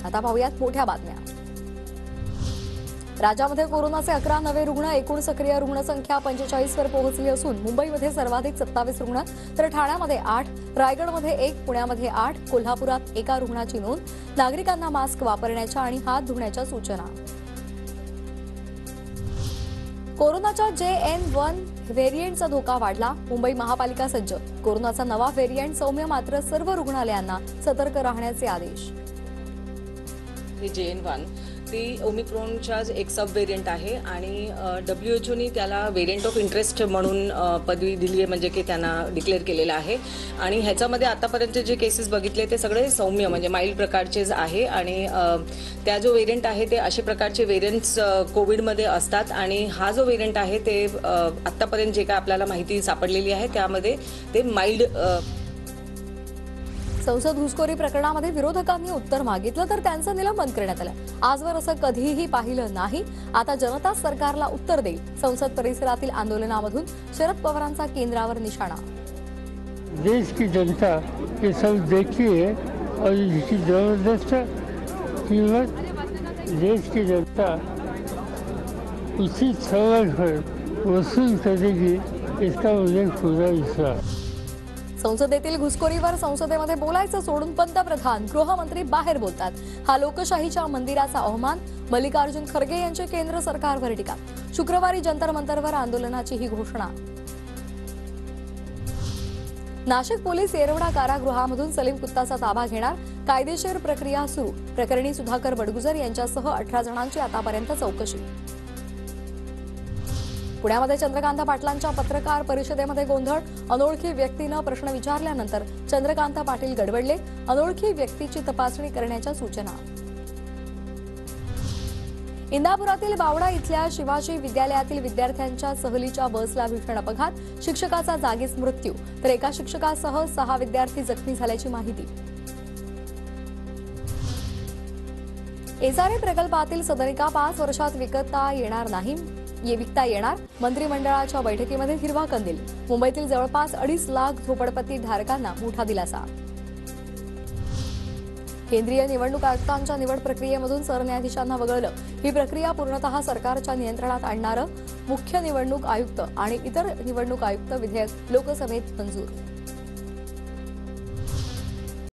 आता पाहूयात मोठ्या बातम्या। राज्यामध्ये कोरोनाचे 11 नवे रुग्ण, एकूण सक्रिय रुग्णसंख्या 45 वर पोहोचली असून मुंबईमध्ये सर्वाधिक 27 रुग्ण, तर ठाण्यामध्ये 8, रायगडमध्ये 1, पुण्यामध्ये 8, कोल्हापुरात एका रुग्णाची नोंद। नागरिकांना मास्क वापरण्याच्या आणि हात धुण्याच्या सूचना। कोरोनाच्या JN.1 व्हेरिएंटचा धोका वाढला, मुंबई महापालिका सज्ज। कोरोनाचा नवा व्हेरिएंट सौम्य, मात्र सर्व रुग्णालयांना सतर्क राहण्याचे आदेश। JN.1 ती ओमिक्रॉनचाच एक सब व्हेरियंट आहे आणि WHO त्याला व्हेरियंट ऑफ इंटरेस्ट म्हणून पदवी दिली आहे, म्हणजे की त्यांना डिक्लेअर केलेलं आहे। आणि ह्याच्यामध्ये आतापर्यंत जे केसेस बघितले ते सगळे सौम्य म्हणजे माइल्ड प्रकारचेच आहे आणि त्या जो व्हेरियंट आहे ते असे प्रकारचे व्हेरियंट्स कोविडमध्ये असतात आणि हा जो व्हेरियंट आहे ते आतापर्यंत जे काय आपल्याला माहिती सापडलेली आहे त्यामध्ये ते माइल्ड। संसद घुसखोरी प्रकरणामध्ये विरोधकांनी उत्तर मागितलं तर त्यांचं निलंबन करण्यात आलं। आजवर असं कधीही पाहिलं नाही, आता जनता सरकारला उत्तर देईल। संसद परिसरातील आंदोलनामधून शरद पवारांचा केंद्रावर निशाणा। देश की जनता ये सब देखिए और इसकी जबरदस्त कीमत देश की जनता उसी समय पर वसूल करेगी, इसका मुझे पूरा विश्वास। संसदेतील घुसखोरीवर संसदेमध्ये बोलायचं सोडून पंतप्रधान, गृहमंत्री बाहेर बोलतात। हा लोकशाहीच्या मंदिराचा अवमान। मल्लिकार्जुन खरगे यांची केंद्र सरकारवर टीका। शुक्रवारी जंतर मंतरवर आंदोलनाची ही घोषणा। नाशिक पोलीस येरवडा कारागृहामधून सलीम कुत्ताचा ताबा घेणार, कायदेशीर प्रक्रिया सुरू। प्रकरणी सुधाकर बडगुजर यांच्यासह 18 जणांची आतापर्यंत चौकशी। पुण्यामध्ये चंद्रकांत पाटलांच्या पत्रकार परिषदेमध्ये गोंधळ, अनोळखी व्यक्तीनं प्रश्न विचारल्यानंतर चंद्रकांत पाटील गडबडले। अनोळखी व्यक्तीची तपासणी करण्याच्या सूचना। इंदापुरातील बावडा इथल्या शिवाजी विद्यालयातील विद्यार्थ्यांच्या सहलीच्या बसला भीषण अपघात, शिक्षकाचा जागीच मृत्यू, तर एका शिक्षकासह 6 विद्यार्थी जखमी झाल्याची माहिती। एसआरए प्रकल्पातील सदनिका 5 वर्षात विकता येणार, मंत्रिमंडळाच्या बैठकीमध्ये हिरवा कंदील। मुंबईतील जवळपास 2.5 लाख झोपडपट्टी धारकांना मोठा दिलासा। केंद्रीय निवडणूक आयुक्तांच्या निवड प्रक्रियेमधून सरन्यायाधीशांना वगळलं, ही प्रक्रिया पूर्णतः सरकारच्या नियंत्रणात आणणारं मुख्य निवडणूक आयुक्त आणि इतर निवडणूक आयुक्त विधेयक लोकसभेत मंजूर।